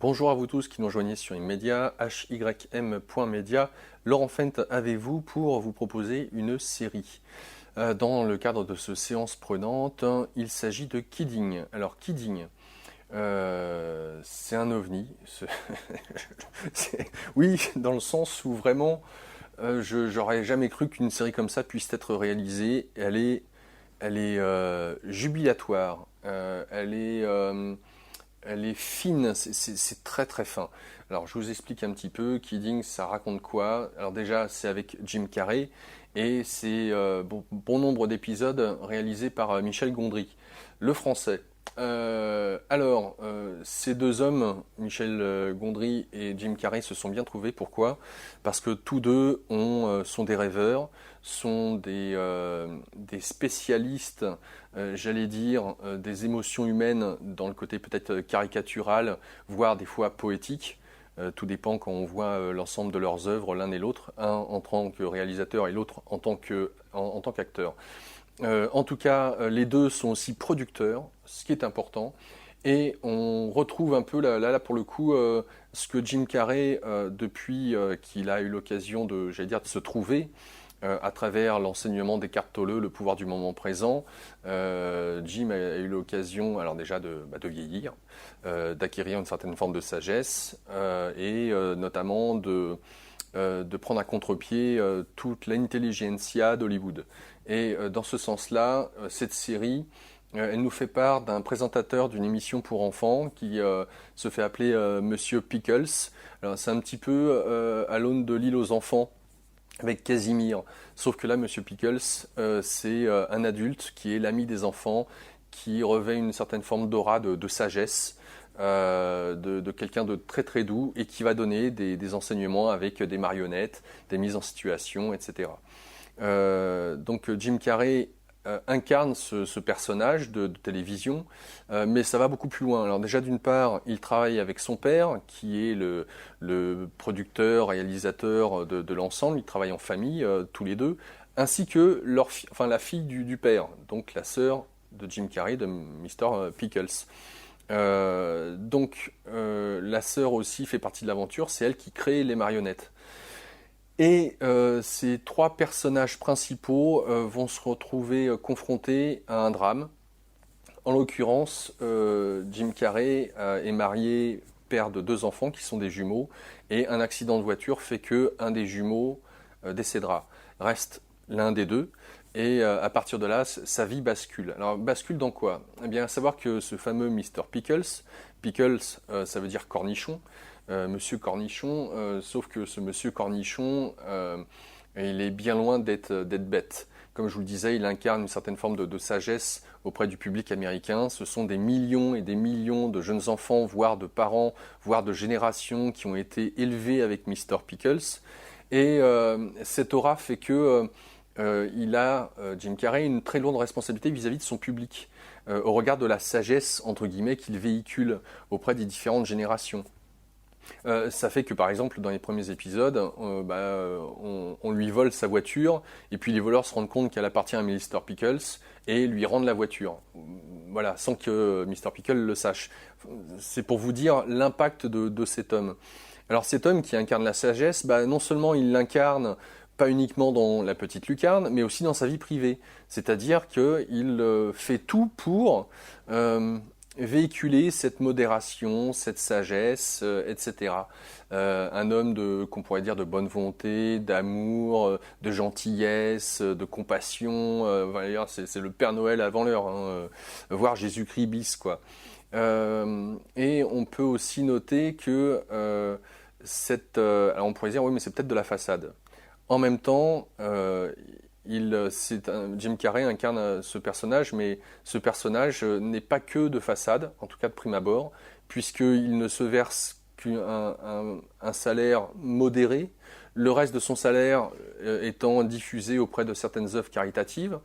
Bonjour à vous tous qui nous rejoignez sur Immedia, hym.media. Laurent Fent avec vous pour vous proposer une série. Dans le cadre de ce séance prenante, il s'agit de Kidding. Alors Kidding, c'est un ovni. Oui, dans le sens où vraiment, j'aurais jamais cru qu'une série comme ça puisse être réalisée. Elle est jubilatoire. Elle est fine, c'est très très fin. Alors je vous explique un petit peu, Kidding, ça raconte quoi? Alors déjà c'est avec Jim Carrey et c'est bon nombre d'épisodes réalisés par Michel Gondry, le français. Ces deux hommes, Michel Gondry et Jim Carrey, se sont bien trouvés. Pourquoi? Parce que tous deux sont des rêveurs, sont des spécialistes, j'allais dire, des émotions humaines dans le côté peut-être caricatural, voire des fois poétique. Tout dépend quand on voit l'ensemble de leurs œuvres l'un et l'autre, un en tant que réalisateur et l'autre en tant qu'acteur. En tout cas, les deux sont aussi producteurs, ce qui est important. Et on retrouve un peu là pour le coup ce que Jim Carrey, depuis qu'il a eu l'occasion de, j'allais dire, de se trouver à travers l'enseignement d'Eckhart Tolle, le pouvoir du moment présent. Jim a eu l'occasion, alors déjà de vieillir, d'acquérir une certaine forme de sagesse et notamment de prendre à contre-pied toute l'intelligentsia d'Hollywood. Et dans ce sens-là, cette série, elle nous fait part d'un présentateur d'une émission pour enfants qui se fait appeler Monsieur Pickles. Alors c'est un petit peu à l'aune de l'île aux enfants avec Casimir. Sauf que là, Monsieur Pickles, c'est un adulte qui est l'ami des enfants, qui revêt une certaine forme d'aura de sagesse, de quelqu'un de très très doux et qui va donner des enseignements avec des marionnettes, des mises en situation, etc. Donc Jim Carrey incarne ce personnage de télévision, mais ça va beaucoup plus loin. Alors déjà d'une part, il travaille avec son père, qui est le producteur, réalisateur de l'ensemble. Ils travaillent en famille, tous les deux, ainsi que la fille du père, donc la sœur de Jim Carrey, de Mr. Pickles. La sœur aussi fait partie de l'aventure, c'est elle qui crée les marionnettes. Et ces trois personnages principaux vont se retrouver confrontés à un drame. En l'occurrence, Jim Carrey est marié, père de deux enfants qui sont des jumeaux, et un accident de voiture fait que un des jumeaux décédera. Reste l'un des deux, et à partir de là, sa vie bascule. Alors bascule dans quoi? Eh bien, à savoir que ce fameux Mr. Pickles, Pickles, ça veut dire cornichon, Monsieur Cornichon, sauf que ce Monsieur Cornichon, il est bien loin d'être bête. Comme je vous le disais, il incarne une certaine forme de sagesse auprès du public américain. Ce sont des millions et des millions de jeunes enfants, voire de parents, voire de générations qui ont été élevés avec Mr. Pickles. Et cette aura fait que Jim Carrey, une très lourde responsabilité vis-à-vis de son public, au regard de la sagesse, entre guillemets, qu'il véhicule auprès des différentes générations. Ça fait que par exemple dans les premiers épisodes, on lui vole sa voiture et puis les voleurs se rendent compte qu'elle appartient à Mr. Pickles et lui rendent la voiture. Voilà, sans que Mr. Pickles le sache. C'est pour vous dire l'impact de cet homme. Alors cet homme qui incarne la sagesse, non seulement il l'incarne pas uniquement dans la petite lucarne, mais aussi dans sa vie privée. C'est-à-dire qu'il fait tout pour véhiculer cette modération, cette sagesse, etc. Un homme qu'on pourrait dire de bonne volonté, d'amour, de gentillesse, de compassion. C'est le Père Noël avant l'heure, hein, voire Jésus-Christ bis, quoi. Et on peut aussi noter que alors on pourrait dire oui, mais c'est peut-être de la façade. En même temps, Jim Carrey incarne ce personnage, mais ce personnage n'est pas que de façade, en tout cas de prime abord, puisqu'il ne se verse qu'un salaire modéré, le reste de son salaire étant diffusé auprès de certaines œuvres caritatives.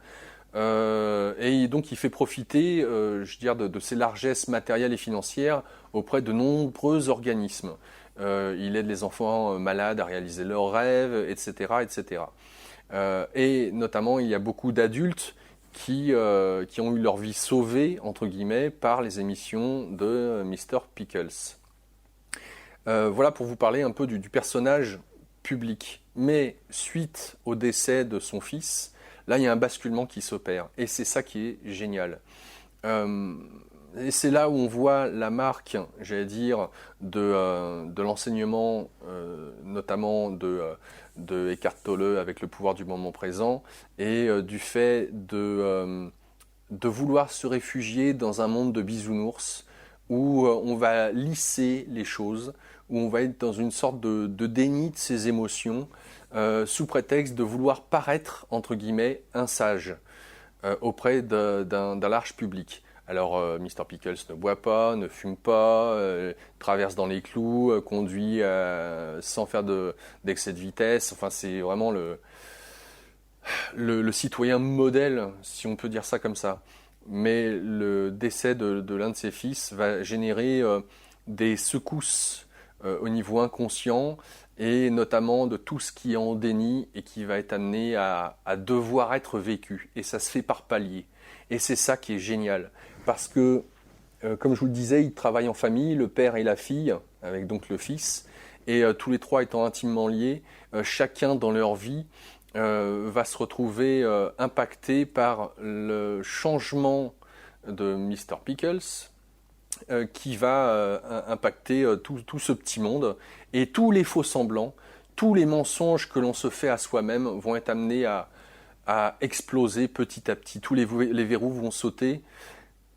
Et donc il fait profiter, de ses largesses matérielles et financières auprès de nombreux organismes. Il aide les enfants malades à réaliser leurs rêves, etc., etc. Et notamment, il y a beaucoup d'adultes qui ont eu leur vie sauvée, entre guillemets, par les émissions de Mr. Pickles. Voilà pour vous parler un peu du personnage public. Mais suite au décès de son fils, là il y a un basculement qui s'opère. Et c'est ça qui est génial. Et c'est là où on voit la marque, j'allais dire, de l'enseignement, notamment de Eckhart Tolle avec le pouvoir du moment présent, et du fait de vouloir se réfugier dans un monde de bisounours, où on va lisser les choses, où on va être dans une sorte de déni de ses émotions, sous prétexte de vouloir paraître, entre guillemets, un sage auprès d'un large public. Alors, Mr. Pickles ne boit pas, ne fume pas, traverse dans les clous, conduit sans faire d'excès de vitesse. Enfin, c'est vraiment le citoyen modèle, si on peut dire ça comme ça. Mais le décès de l'un de ses fils va générer des secousses au niveau inconscient et notamment de tout ce qui est en déni et qui va être amené à devoir être vécu. Et ça se fait par paliers. Et c'est ça qui est génial. Parce que, comme je vous le disais, ils travaillent en famille, le père et la fille, avec donc le fils, et tous les trois étant intimement liés, chacun dans leur vie va se retrouver impacté par le changement de Mr. Pickles, qui va impacter tout ce petit monde. Et tous les faux semblants, tous les mensonges que l'on se fait à soi-même vont être amenés à exploser petit à petit. Tous les verrous vont sauter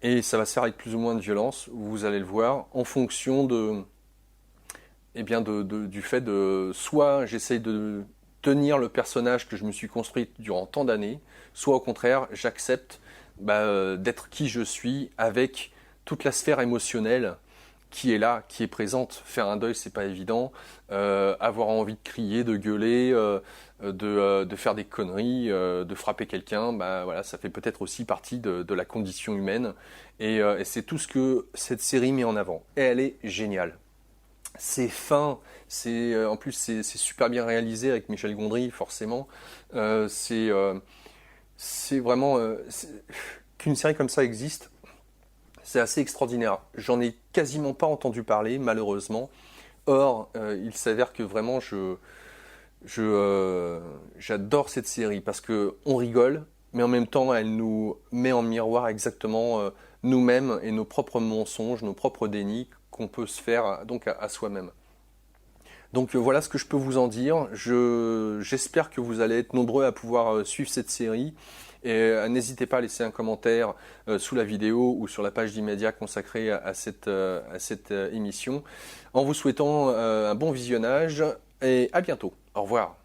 et ça va se faire avec plus ou moins de violence, vous allez le voir, en fonction du fait de soit j'essaye de tenir le personnage que je me suis construit durant tant d'années, soit au contraire j'accepte d'être qui je suis avec toute la sphère émotionnelle qui est là, qui est présente. Faire un deuil, c'est pas évident. Avoir envie de crier, de gueuler, de faire des conneries, de frapper quelqu'un, voilà, ça fait peut-être aussi partie de la condition humaine. Et c'est tout ce que cette série met en avant. Et elle est géniale. C'est fin, en plus c'est super bien réalisé avec Michel Gondry, forcément. C'est vraiment qu'une série comme ça existe. C'est assez extraordinaire. J'en ai quasiment pas entendu parler, malheureusement. Or, il s'avère que vraiment, j'adore cette série parce que on rigole, mais en même temps, elle nous met en miroir exactement nous-mêmes et nos propres mensonges, nos propres dénis qu'on peut se faire donc à soi-même. Donc voilà ce que je peux vous en dire. J'espère que vous allez être nombreux à pouvoir suivre cette série. Et n'hésitez pas à laisser un commentaire sous la vidéo ou sur la page d'Immédiat consacrée à cette émission. En vous souhaitant un bon visionnage et à bientôt. Au revoir.